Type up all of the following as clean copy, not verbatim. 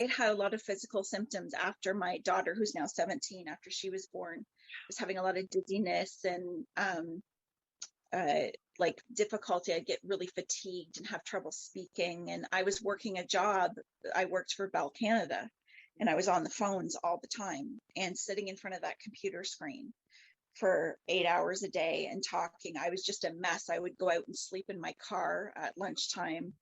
it had a lot of physical symptoms after my daughter, who's now 17, after she was born, was having a lot of dizziness and like difficulty. I'd get really fatigued and have trouble speaking. And I was working a job. I worked for Bell Canada, and I was on the phones all the time and sitting in front of that computer screen for 8 hours a day and talking. I was just a mess. I would go out and sleep in my car at lunchtime,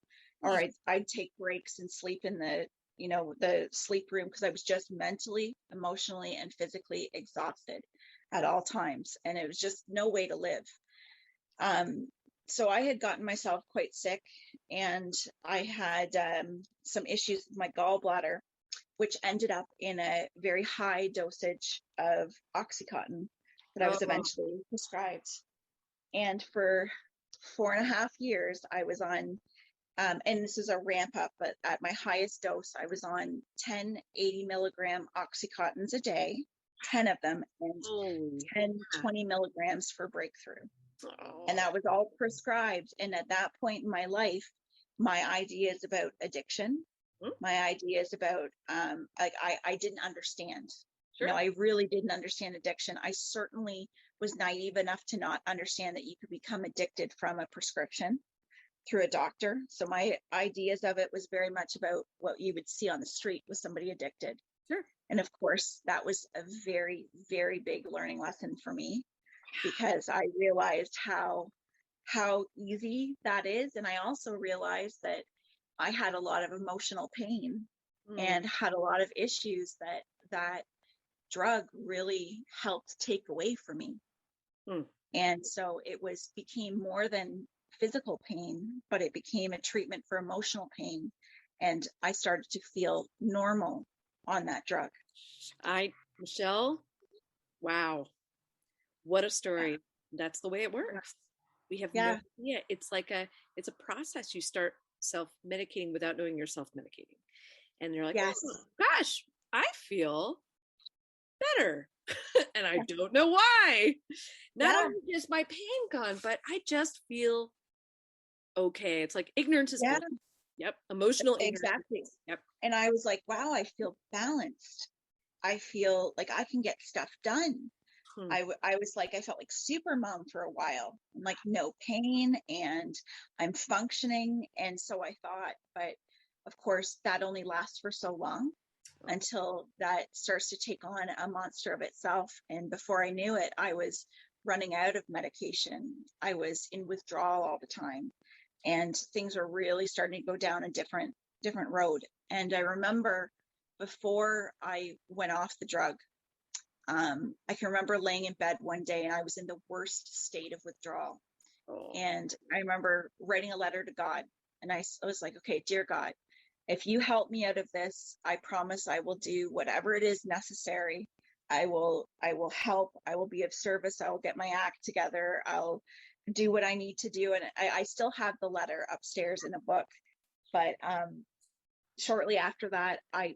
or I'd take breaks and sleep in the sleep room, because I was just mentally, emotionally, and physically exhausted at all times. And it was just no way to live. So I had gotten myself quite sick, and I had some issues with my gallbladder, which ended up in a very high dosage of Oxycontin that I was eventually prescribed. And for 4.5 years, I was on, and this is a ramp up, but at my highest dose, I was on 10 80 milligram Oxycontins a day, 10 of them, and 10 20 milligrams for breakthrough. And that was all prescribed. And at that point in my life, my ideas about addiction, my ideas about, I didn't understand. Sure. I really didn't understand addiction. I certainly was naive enough to not understand that you could become addicted from a prescription through a doctor. So my ideas of it was very much about what you would see on the street with somebody addicted. Sure. And of course, that was a very, very big learning lesson for me, because I realized how easy that is. And I also realized that I had a lot of emotional pain and had a lot of issues that drug really helped take away from me. And so it became more than physical pain, but it became a treatment for emotional pain. And I started to feel normal on that drug. Michelle, wow. What a story. That's the way it works. We have no idea. It's a process. You start self-medicating without knowing you're self-medicating. And you're like, oh, gosh, I feel better. And I don't know why. Not only is my pain gone, but I just feel okay. It's like ignorance is bliss. Yep. Emotional ignorance. Exactly. Yep. And I was like, wow, I feel balanced. I feel like I can get stuff done. I was like, I felt like super mom for a while. I'm like, no pain and I'm functioning. And so I thought, but of course that only lasts for so long until that starts to take on a monster of itself. And before I knew it, I was running out of medication. I was in withdrawal all the time, and things were really starting to go down a different road. And I remember before I went off the drug, I can remember laying in bed one day and I was in the worst state of withdrawal. And I remember writing a letter to God, and I was like, okay, dear God, if you help me out of this, I promise I will do whatever it is necessary. I will help. I will be of service. I will get my act together. I'll do what I need to do. And I still have the letter upstairs in a book. But shortly after that, I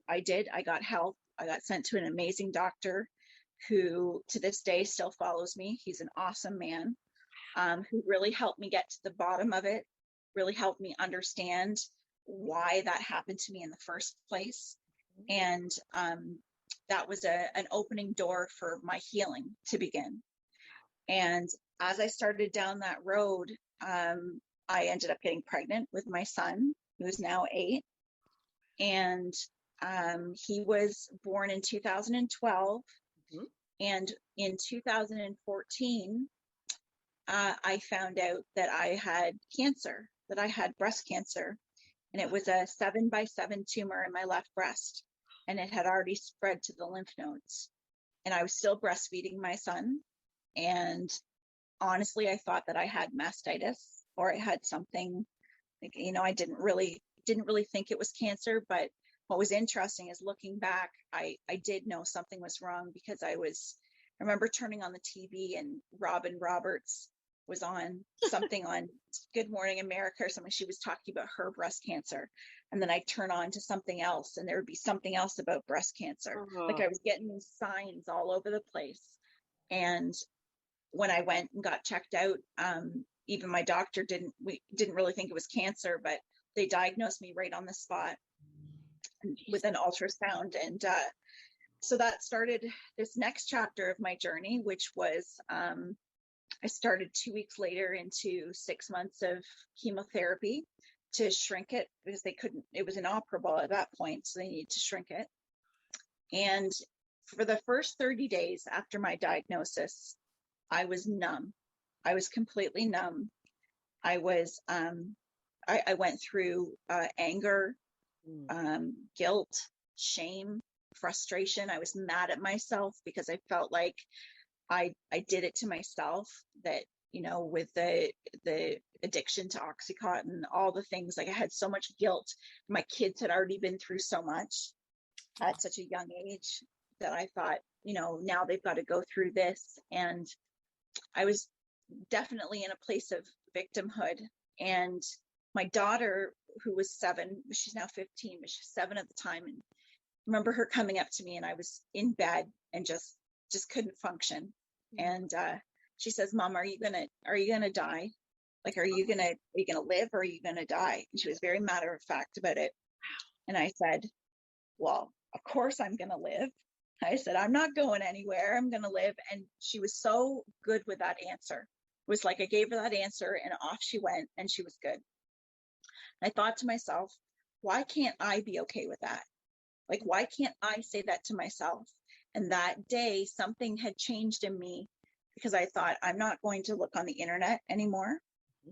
got help. I got sent to an amazing doctor who to this day still follows me. He's an awesome man, who really helped me get to the bottom of it, really helped me understand why that happened to me in the first place. And that was an opening door for my healing to begin. And as I started down that road, I ended up getting pregnant with my son, who is now 8. And he was born in 2012. And in 2014, I found out that I had cancer, that I had breast cancer. And it was a 7x7 tumor in my left breast. And it had already spread to the lymph nodes. And I was still breastfeeding my son. And honestly, I thought that I had mastitis, or I had something, like, I didn't really think it was cancer. But what was interesting is looking back, I did know something was wrong, because I remember turning on the TV and Robin Roberts was on something on Good Morning America or something. She was talking about her breast cancer. And then I'd turn on to something else and there would be something else about breast cancer. Like I was getting these signs all over the place. And when I went and got checked out, even my doctor didn't really think it was cancer, but they diagnosed me right on the spot. with an ultrasound. And so that started this next chapter of my journey, which was I started 2 weeks later into 6 months of chemotherapy to shrink it, because they couldn't, it was inoperable at that point, so they needed to shrink it. And for the first 30 days after my diagnosis, I was numb. I was completely numb. I was, I went through anger, guilt, shame, frustration. I was mad at myself because I felt like I did it to myself, that, you know, with the addiction to Oxycontin, all the things, like I had so much guilt. My kids had already been through so much at such a young age that I thought, you know, now they've got to go through this. And I was definitely in a place of victimhood. And my daughter, who was 7, she's now 15, but she's 7 at the time. And I remember her coming up to me, and I was in bed and just couldn't function. And she says, "Mom, are you gonna die? Like, are you gonna live, or are you gonna die?" And she was very matter of fact about it. And I said, "Well, of course I'm gonna live." I said, "I'm not going anywhere. I'm gonna live." And she was so good with that answer. It was like I gave her that answer, and off she went, and she was good. And I thought to myself, why can't I be okay with that? Like, why can't I say that to myself? And that day, something had changed in me, because I thought, I'm not going to look on the internet anymore.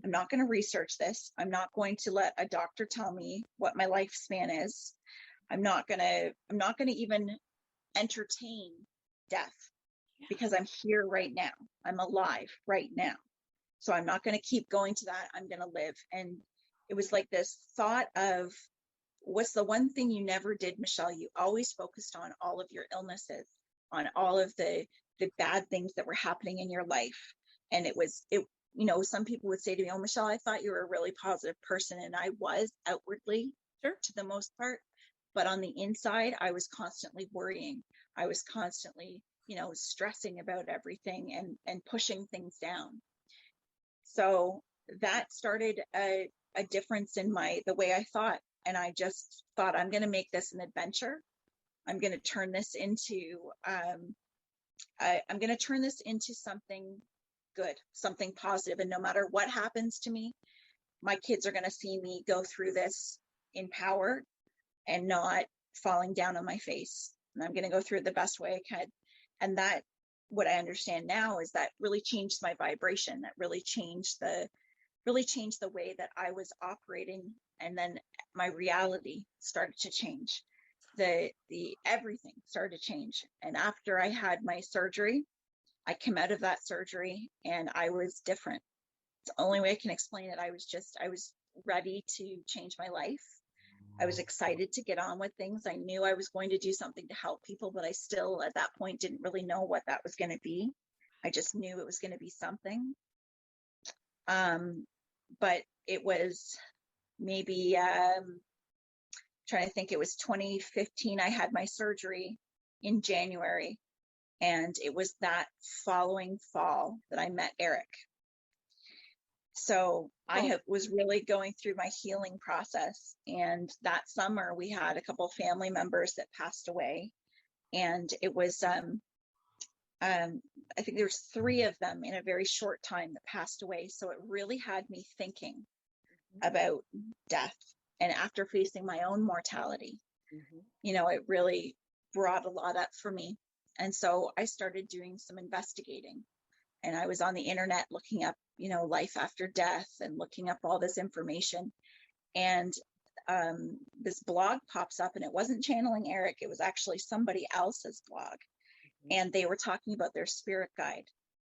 I'm not going to research this. I'm not going to let a doctor tell me what my lifespan is. I'm not going to even entertain death, because I'm here right now. I'm alive right now. So I'm not going to keep going to that. I'm going to live. And it was like this thought of, what's the one thing you never did, Michelle? You always focused on all of your illnesses, on all of the bad things that were happening in your life. And it, you know, some people would say to me, "Oh, Michelle, I thought you were a really positive person." And I was outwardly, sure, to the most part. But on the inside, I was constantly worrying. I was constantly, you know, stressing about everything and pushing things down. So that started a difference in the way I thought. And I just thought, I'm going to make this an adventure. I'm going to turn this into, I'm going to turn this into something good, something positive. And no matter what happens to me, my kids are going to see me go through this empowered and not falling down on my face. And I'm going to go through it the best way I can. And that, what I understand now, is that really changed my vibration. That really changed the way that I was operating. And then my reality started to change. The everything started to change. And after I had my surgery, I came out of that surgery and I was different. It's the only way I can explain it. I was ready to change my life. I was excited to get on with things. I knew I was going to do something to help people, but I still at that point didn't really know what that was going to be. I just knew it was going to be something. But it was maybe, trying to think, it was 2015. I had my surgery in January, and it was that following fall that I met Erik. So I was really going through my healing process. And that summer we had a couple of family members that passed away. And it was, I think there was 3 of them in a very short time that passed away. So it really had me thinking about death. And after facing my own mortality, you know, it really brought a lot up for me. And so I started doing some investigating. And I was on the internet looking up, you know, life after death and looking up all this information. And this blog pops up, and it wasn't Channeling Erik. It was actually somebody else's blog. And they were talking about their spirit guide.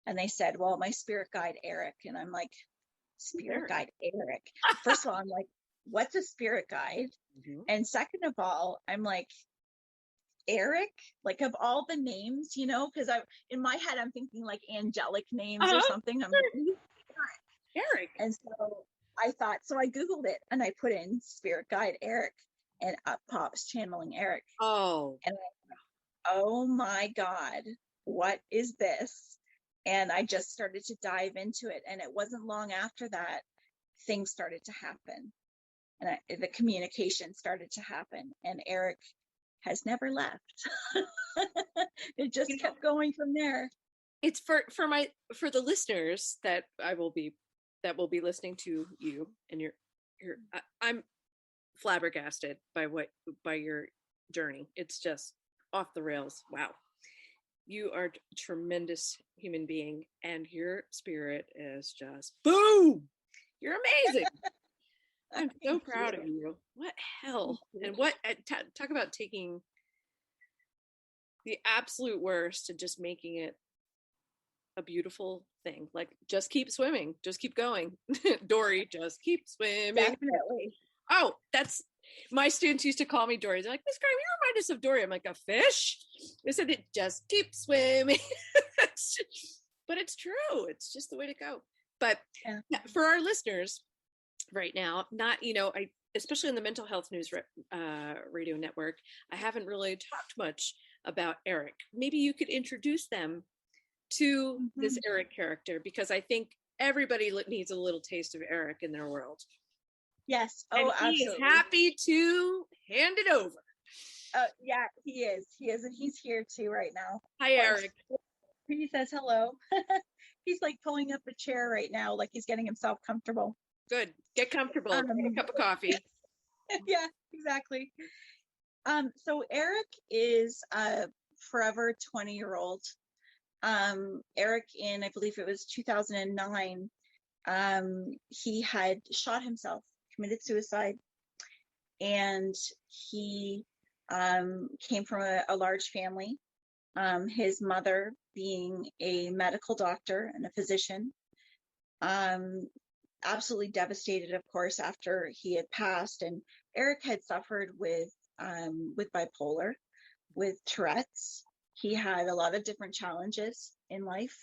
And they said, "Well, my spirit guide, Erik." And I'm like, "Spirit guide, Erik?" First of all, I'm like, what's a spirit guide? And second of all, I'm like, Erik, like, of all the names, you know, because in my head, I'm thinking like angelic names or something. I'm like, Erik. And so I thought, so I Googled it and I put in spirit guide Erik, and up pops Channeling Erik. Oh. And oh my God, what is this? And I just started to dive into it. And it wasn't long after that things started to happen. and the communication started to happen, and Erik has never left. It just kept going from there. It's for the listeners that will be listening to you and I'm flabbergasted by your journey. It's just off the rails. Wow. You are a tremendous human being, and your spirit is just boom. You're amazing. I'm so proud of you. What hell? And what talk about taking the absolute worst and just making it a beautiful thing. Like, just keep swimming, just keep going. Dory, just keep swimming. Definitely. Oh, that's my students used to call me Dory. They're like, Miss Graham, you remind us of Dory. I'm like, a fish? They said it just keep swimming. But it's true. It's just the way to go. But for our listeners right now, not, I especially in the Mental Health News radio network, I haven't really talked much about Erik. Maybe you could introduce them to this Erik character, because I think everybody needs a little taste of Erik in their world. Yes. Oh, and he is happy to hand it over. Yeah, he is. And he's here too right now. Hi, Erik. He says hello. He's like pulling up a chair right now, like he's getting himself comfortable. Good. Get comfortable. Get a cup of coffee. Yeah, exactly. So Erik is a forever 20-year-old. Erik, in, I believe it was 2009, he had shot himself, committed suicide, and he came from a large family. His mother being a medical doctor and a physician, absolutely devastated, of course, after he had passed. And Erik had suffered with bipolar, with Tourette's. He had a lot of different challenges in life,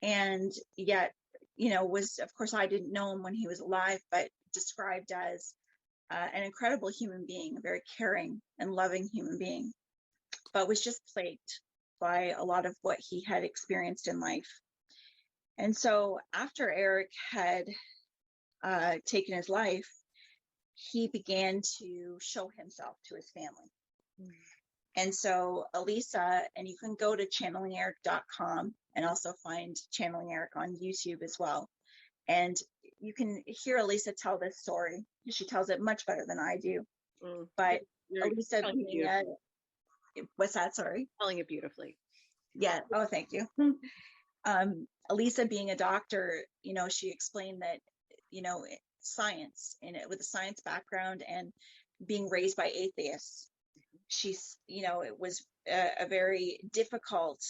and yet, was, of course, I didn't know him when he was alive, but described as an incredible human being, a very caring and loving human being, but was just plagued by a lot of what he had experienced in life. And so after Erik had taken his life, he began to show himself to his family. And so Elisa, and you can go to michellegrayhealingh-art.com and also find Channeling Erik on YouTube as well. And you can hear Elisa tell this story. She tells it much better than I do. But Elisa being what's that? Sorry? Telling it beautifully. Yeah. Oh, thank you. Elisa being a doctor, she explained that, science, with a science background and being raised by atheists, she's, it was a very difficult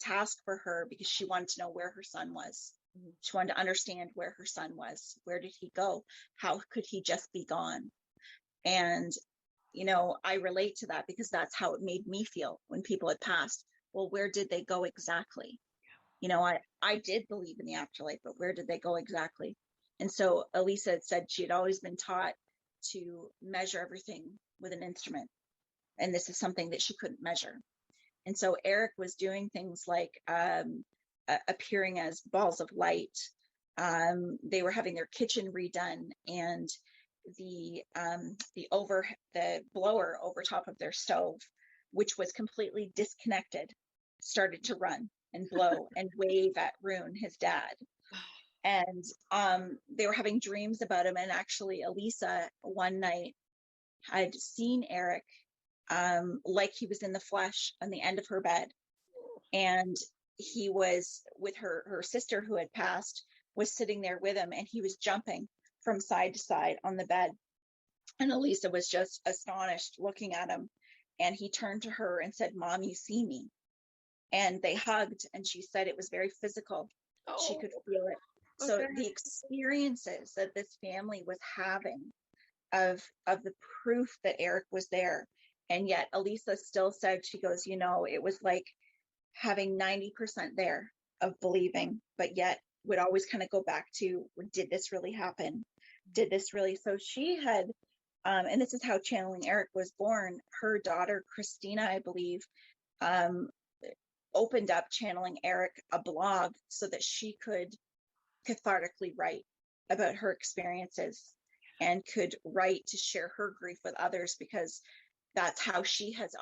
task for her, because she wanted to know where her son was. She wanted to understand where her son was. Where did he go? How could he just be gone? And, I relate to that, because that's how it made me feel when people had passed. Well, where did they go exactly? I did believe in the afterlife, but where did they go exactly? And so Elisa had said she had always been taught to measure everything with an instrument. And this is something that she couldn't measure. And so Erik was doing things like appearing as balls of light. They were having their kitchen redone, and the blower over top of their stove, which was completely disconnected, started to run and blow and wave at Rune, his dad. And they were having dreams about him. And actually, Elisa one night had seen Erik like he was in the flesh on the end of her bed. And he was with her sister who had passed, was sitting there with him, and he was jumping from side to side on the bed. And Elisa was just astonished looking at him. And he turned to her and said, "Mom, you see me?" And they hugged, and she said it was very physical. Oh. She could feel it. So the experiences that this family was having of the proof that Erik was there. And yet Elisa still said, she goes, it was like having 90% there of believing, but yet would always kind of go back to, did this really happen? Did this really? So she had, and this is how Channeling Erik was born. Her daughter, Christina, I believe, opened up Channeling Erik a blog so that she could cathartically write about her experiences. and could write to share her grief with others, because that's how she has